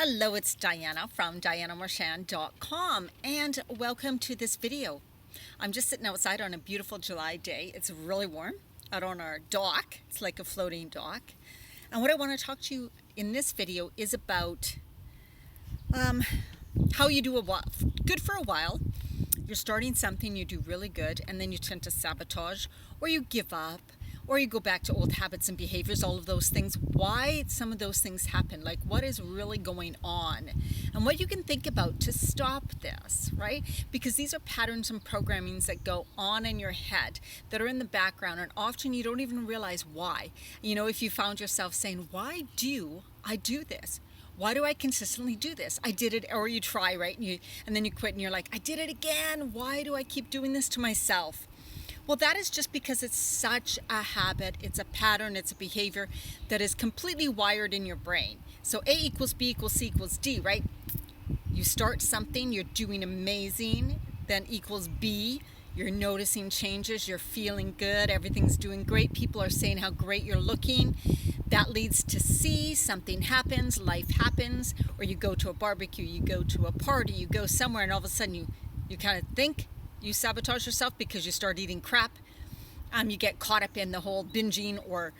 Hello, it's Diana from DianaMarchand.com, and welcome to this video. I'm just sitting outside on a beautiful July day. It's really warm out on our dock. It's like a floating dock. And what I want to talk to you in this video is about how you do good for a while. You're starting something, you do really good, and then you tend to sabotage, or you give up, or you go back to old habits and behaviors, all of those things. Why some of those things happen, like what is really going on, and what you can think about to stop this, right? Because these are patterns and programmings that go on in your head that are in the background, and often you don't even realize why. You know, if you found yourself saying, why do I do this? Why do I consistently do this? I did it, or you try, right? And then you quit and you're like, I did it again. Why do I keep doing this to myself? Well, that is just because it's such a habit, it's a pattern, it's a behavior that is completely wired in your brain. So A equals B equals C equals D, right? You start something, you're doing amazing, then equals B, you're noticing changes, you're feeling good, everything's doing great, people are saying how great you're looking. That leads to C, something happens, life happens, or you go to a barbecue, you go to a party, you go somewhere, and all of a sudden you kind of think you sabotage yourself because you start eating crap. You get caught up in the whole binging or,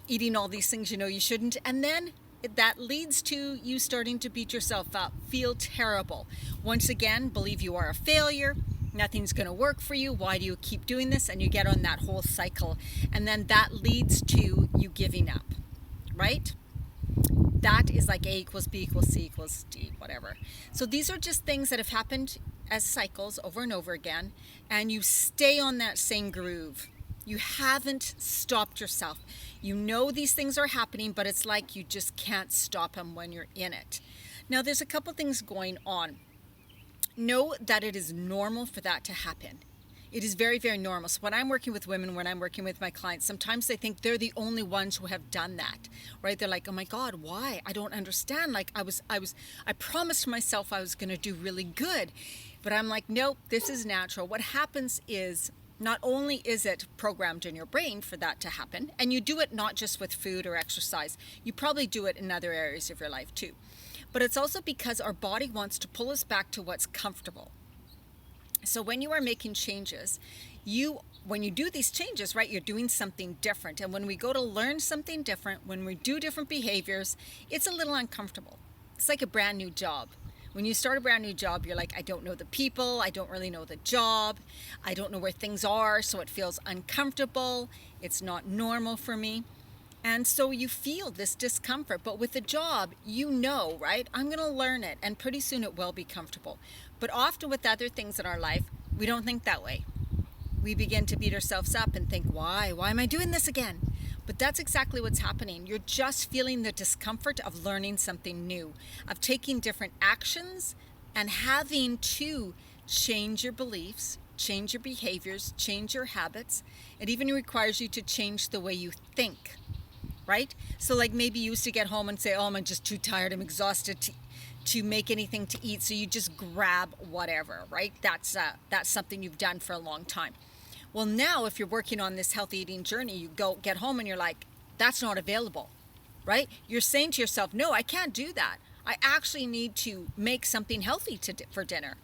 eating all these things you shouldn't. And then that leads to you starting to beat yourself up, feel terrible. Once again, believe you are a failure. Nothing's going to work for you. Why do you keep doing this? And you get on that whole cycle. And then that leads to you giving up, right? That is like A equals B equals C equals D, whatever. So these are just things that have happened as cycles over and over again, and you stay on that same groove. You haven't stopped yourself. You know these things are happening, but it's like you just can't stop them when you're in it. Now, there's a couple things going on. Know that it is normal for that to happen. It is very, very normal. So when I'm working with women, when I'm working with my clients, sometimes they think they're the only ones who have done that, right? They're like, oh my God, why? I don't understand. Like I promised myself I was going to do really good. But I'm like, nope, this is natural. What happens is not only is it programmed in your brain for that to happen, and you do it not just with food or exercise, you probably do it in other areas of your life too. But it's also because our body wants to pull us back to what's comfortable. So when you are making changes, when you do these changes, right, you're doing something different. And when we go to learn something different, when we do different behaviors, it's a little uncomfortable. It's like a brand new job. When you start a brand new job, you're like, I don't know the people, I don't really know the job, I don't know where things are, so it feels uncomfortable, it's not normal for me. And so you feel this discomfort. But with the job, right? I'm going to learn it, and pretty soon it will be comfortable. But often with other things in our life, we don't think that way. We begin to beat ourselves up and think, why? Why am I doing this again? But that's exactly what's happening. You're just feeling the discomfort of learning something new, of taking different actions and having to change your beliefs, change your behaviors, change your habits. It even requires you to change the way you think, right? So like maybe you used to get home and say, oh, I'm just too tired, I'm exhausted to make anything to eat. So you just grab whatever, right? That's something you've done for a long time. Well, now if you're working on this healthy eating journey, you get home and you're like, that's not available, right? You're saying to yourself, no, I can't do that. I actually need to make something healthy for dinner.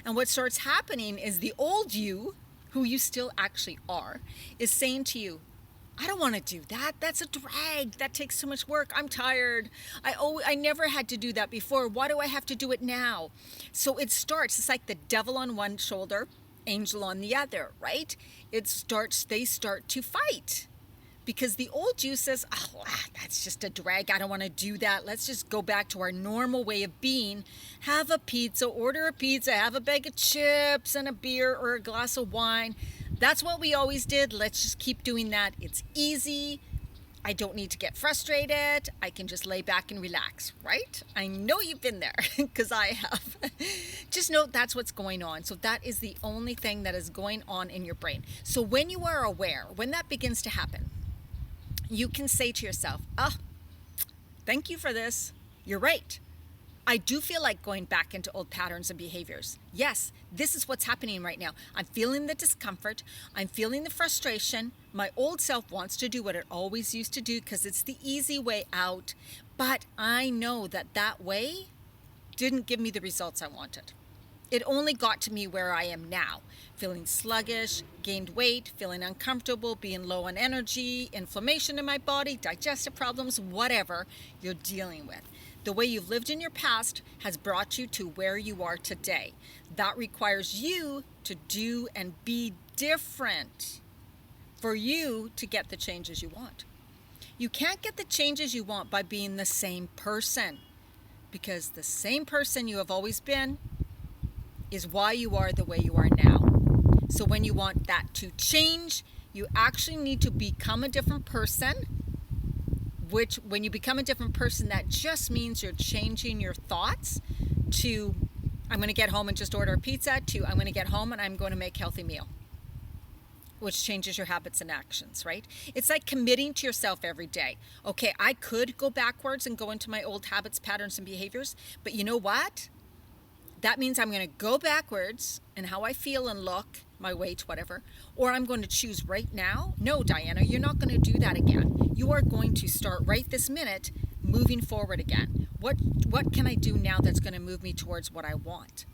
And what starts happening is the old you, who you still actually are, is saying to you, I don't want to do that. That's a drag. That takes so much work. I'm tired. I never had to do that before. Why do I have to do it now? So it's like the devil on one shoulder, angel on the other, right? They start to fight because the old you says, oh, that's just a drag. I don't want to do that. Let's just go back to our normal way of being. Have a pizza, order a pizza, have a bag of chips and a beer or a glass of wine. That's what we always did. Let's just keep doing that. It's easy. I don't need to get frustrated. I can just lay back and relax, right? I know you've been there because I have. Just know that's what's going on. So that is the only thing that is going on in your brain. So when you are aware, when that begins to happen, you can say to yourself, thank you for this. You're right. I do feel like going back into old patterns and behaviors. Yes, this is what's happening right now. I'm feeling the discomfort. I'm feeling the frustration. My old self wants to do what it always used to do because it's the easy way out. But I know that that way didn't give me the results I wanted. It only got to me where I am now, feeling sluggish, gained weight, feeling uncomfortable, being low on energy, inflammation in my body, digestive problems, whatever you're dealing with. The way you've lived in your past has brought you to where you are today. That requires you to do and be different for you to get the changes you want. You can't get the changes you want by being the same person, because the same person you have always been is why you are the way you are now. So when you want that to change, you actually need to become a different person, which when you become a different person, that just means you're changing your thoughts to, I'm going to get home and just order a pizza, to I'm going to get home and I'm going to make a healthy meal, which changes your habits and actions, right? It's like committing to yourself every day. Okay, I could go backwards and go into my old habits, patterns, and behaviors, but you know what? That means I'm going to go backwards in how I feel and look, my weight, whatever, or I'm going to choose right now. No, Diana, you're not going to do that again. You are going to start right this minute moving forward again. What can I do now that's going to move me towards what I want?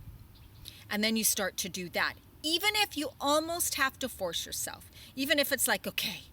And then you start to do that. Even if you almost have to force yourself, even if it's like, okay,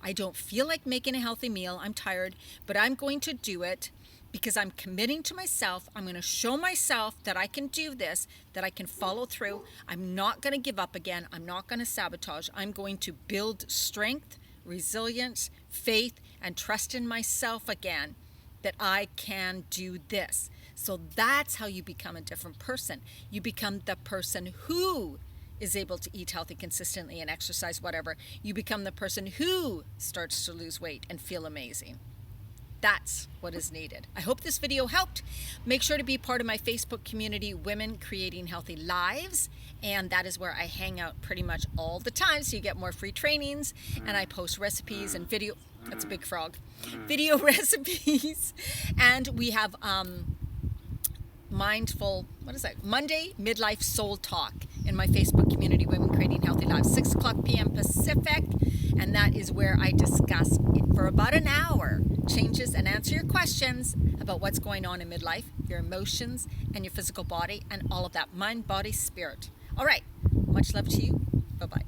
I don't feel like making a healthy meal, I'm tired, but I'm going to do it because I'm committing to myself. I'm going to show myself that I can do this, that I can follow through. I'm not going to give up again. I'm not going to sabotage. I'm going to build strength, resilience, faith, and trust in myself again, that I can do this. So that's how you become a different person. You become the person who is able to eat healthy consistently and exercise, whatever. You become the person who starts to lose weight and feel amazing. That's what is needed. I hope this video helped. Make sure to be part of my Facebook community, Women Creating Healthy Lives. And that is where I hang out pretty much all the time. So you get more free trainings, and I post recipes and video. That's a big frog. Video recipes. And we have Monday Midlife Soul Talk in my Facebook community, Women Creating Healthy Lives, 6 o'clock p.m. Pacific. And that is where I discuss for about an hour changes and answer your questions about what's going on in midlife, your emotions, and your physical body, and all of that, mind, body, spirit. All right. Much love to you. Bye-bye.